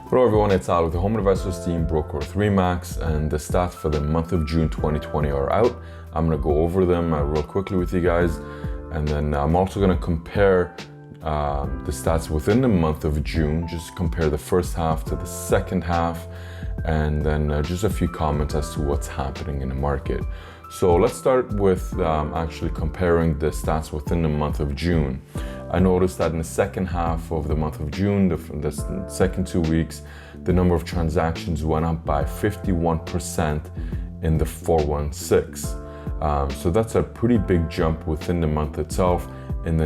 Hello everyone, it's Al with the Home Investors Team, broker with RE/MAX, and the stats for the month of June 2020 are out. I'm going to go over them real quickly with you guys, and then I'm also going to compare the stats within the month of June, just compare the first half to the second half, and then just a few comments as to what's happening in the market. So let's start with actually comparing the stats within the month of June. I noticed that in the second half of the month of June, the second 2 weeks, the number of transactions went up by 51% in the 416. So that's a pretty big jump within the month itself. In the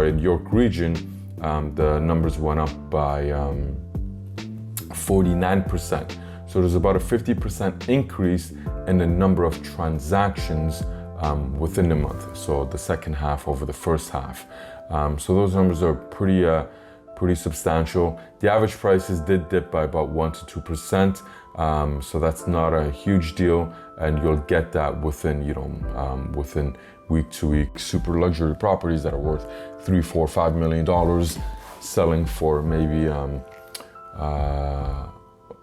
in York region, the numbers went up by 49%. So there's about a 50% increase in the number of transactions within the month. So the second half over the first half. So those numbers are pretty substantial. The average prices did dip by about 1 to 2%. So that's not a huge deal, and you'll get that within, within week to week. Super luxury properties that are worth $3, $4, $5 million, selling for maybe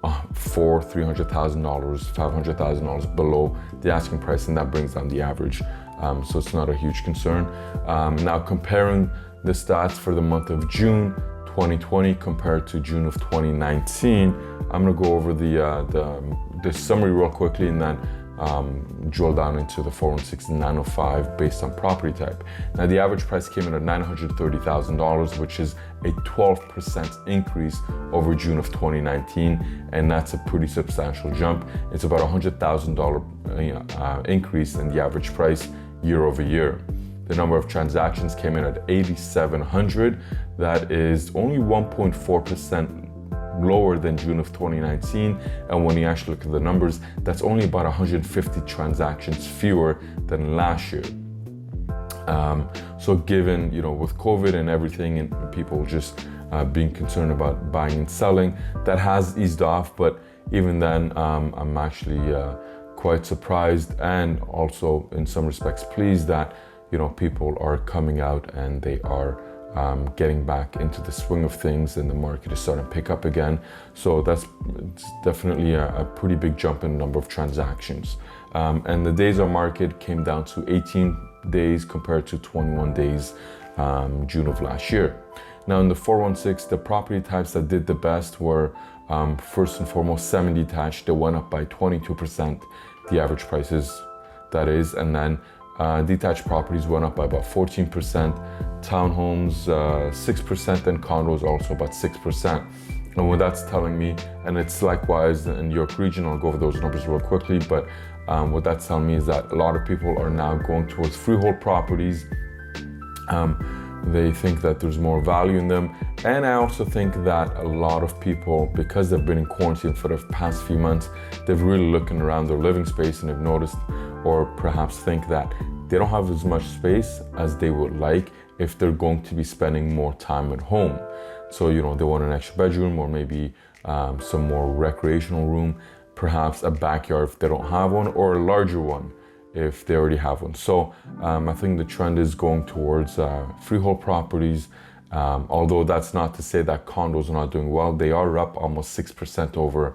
$300,000, $500,000 below the asking price, and that brings down the average. So it's not a huge concern. Now comparing the stats for the month of June 2020 compared to June of 2019, I'm gonna go over the summary real quickly, and then drill down into the 416 and 905 based on property type. Now the average price came in at $930,000, which is a 12% increase over June of 2019, and that's a pretty substantial jump. It's about $100,000 increase in the average price year over year. The number of transactions came in at 8,700. That is only 1.4% lower than June of 2019, and when you actually look at the numbers, that's only about 150 transactions fewer than last year. So given, with COVID and everything, and people just being concerned about buying and selling, that has eased off, but even then, I'm actually quite surprised, and also in some respects pleased that people are coming out and they are getting back into the swing of things, and the market is starting to pick up again. So it's definitely a pretty big jump in the number of transactions. And the days on market came down to 18 days compared to 21 days June of last year. Now in the 416, the property types that did the best were first and foremost semi-detached. They went up by 22%, the average prices, that is, and then detached properties went up by about 14%, townhomes 6%, and condos also about 6%. And what that's telling me, and it's likewise in York region, I'll go over those numbers real quickly, but what that's telling me is that a lot of people are now going towards freehold properties. They think that there's more value in them. And I also think that a lot of people, because they've been in quarantine for the past few months, they've really looking around their living space, and they've noticed, or perhaps think that they don't have as much space as they would like if they're going to be spending more time at home. So, they want an extra bedroom, or maybe some more recreational room, perhaps a backyard if they don't have one, or a larger one if they already have one. So I think the trend is going towards freehold properties, although that's not to say that condos are not doing well. They are up almost 6% over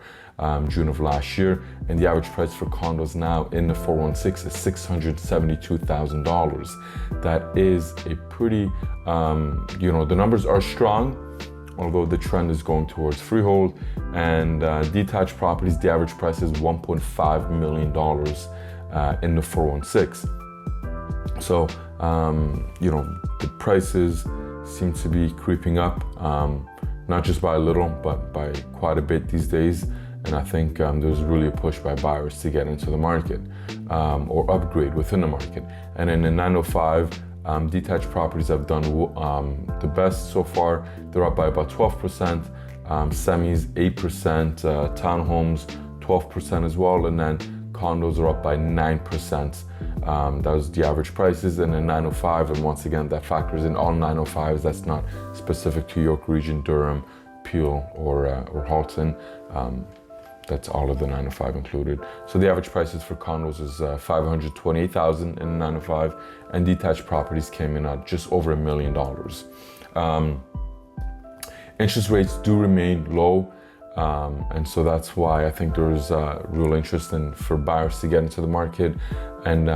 June of last year, and the average price for condos now in the 416 is $672,000. That is a pretty, the numbers are strong, although the trend is going towards freehold. And detached properties, the average price is $1.5 million in the 416. So, the prices seem to be creeping up, not just by a little, but by quite a bit these days. And I think there's really a push by buyers to get into the market or upgrade within the market. And in the 905, detached properties have done the best so far. They're up by about 12%, semis 8%, townhomes 12% as well, and then condos are up by 9%. That was the average prices. And then 905, and once again, that factors in all 905s. That's not specific to York region, Durham, Peel, or Halton. That's all of the 905 included. So the average prices for condos is $528,000 in 905, and detached properties came in at just over $1 million. Interest rates do remain low. And so that's why I think there's real interest for buyers to get into the market. And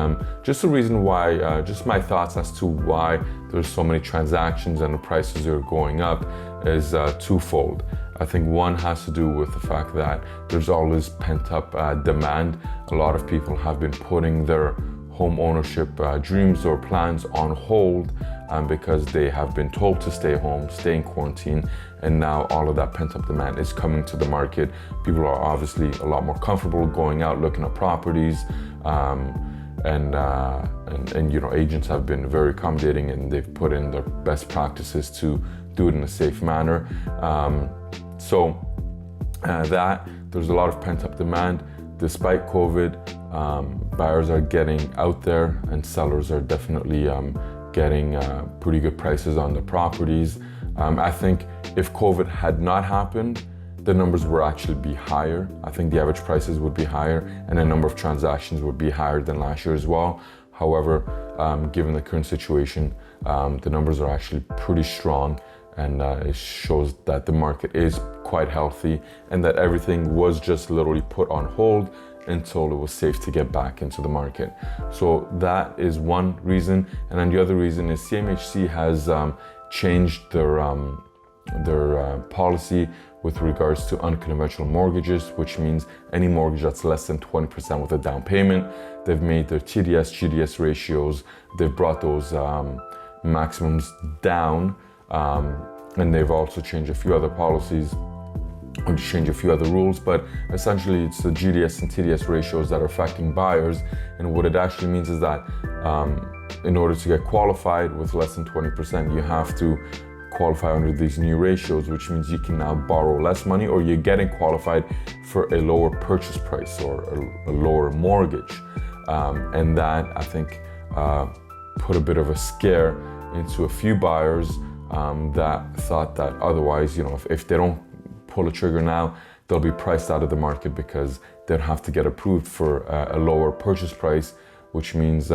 just the reason why, just my thoughts as to why there's so many transactions and the prices are going up is twofold. I think one has to do with the fact that there's always pent-up demand. A lot of people have been putting their home ownership dreams or plans on hold because they have been told to stay home, stay in quarantine, and now all of that pent-up demand is coming to the market. People are obviously a lot more comfortable going out looking at properties, and you know, agents have been very accommodating, and they've put in their best practices to do it in a safe manner. So that there's a lot of pent-up demand. Despite COVID, buyers are getting out there, and sellers are definitely getting pretty good prices on the properties. I think if COVID had not happened, the numbers would actually be higher. I think the average prices would be higher, and the number of transactions would be higher than last year as well. However, given the current situation, the numbers are actually pretty strong, and it shows that the market is quite healthy and that everything was just literally put on hold until it was safe to get back into the market. So that is one reason. And then the other reason is CMHC has changed their policy with regards to unconventional mortgages, which means any mortgage that's less than 20% with a down payment. They've made their TDS, GDS ratios, they've brought those maximums down, and they've also changed a few other policies, or change a few other rules, but essentially it's the GDS and TDS ratios that are affecting buyers. And what it actually means is that in order to get qualified with less than 20%, you have to qualify under these new ratios, which means you can now borrow less money, or you're getting qualified for a lower purchase price or a lower mortgage. And that, I think, put a bit of a scare into a few buyers that thought that otherwise, you know, if they don't pull a trigger now, they'll be priced out of the market because they'll have to get approved for a lower purchase price, which means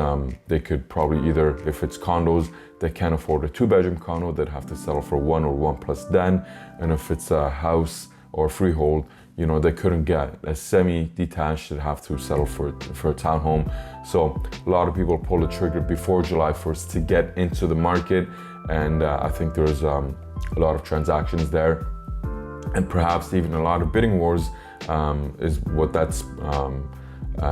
they could probably either, if it's condos, they can't afford a 2-bedroom condo, they'd have to settle for 1 or 1+ den. And if it's a house or freehold, you know, they couldn't get a semi-detached, they'd have to settle for a townhome. So a lot of people pull the trigger before July 1st to get into the market. And I think there's a lot of transactions there. And perhaps even a lot of bidding wars is what that's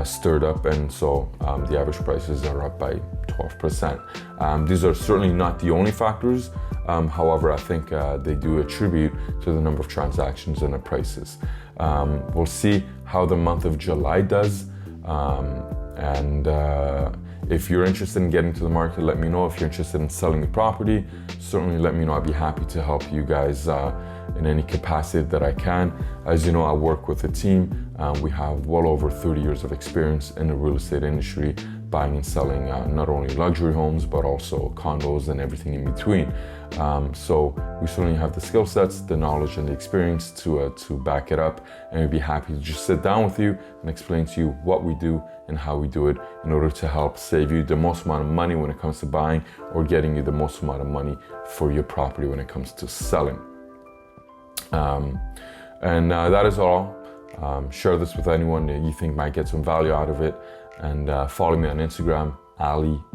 stirred up, and so the average prices are up by 12%. These are certainly not the only factors. However, I think they do attribute to the number of transactions and the prices. We'll see how the month of July does. And if you're interested in getting to the market, let me know. If you're interested in selling a property, certainly let me know. I'd be happy to help you guys in any capacity that I can. As you know, I work with a team. We have well over 30 years of experience in the real estate industry, buying and selling not only luxury homes, but also condos and everything in between. So we certainly have the skill sets, the knowledge and the experience to back it up. And we'd be happy to just sit down with you and explain to you what we do and how we do it in order to help save you the most amount of money when it comes to buying, or getting you the most amount of money for your property when it comes to selling. And that is all. Share this with anyone that you think might get some value out of it. And follow me on Instagram, ali.m.realtor.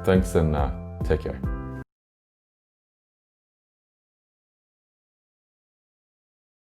Thanks, and take care.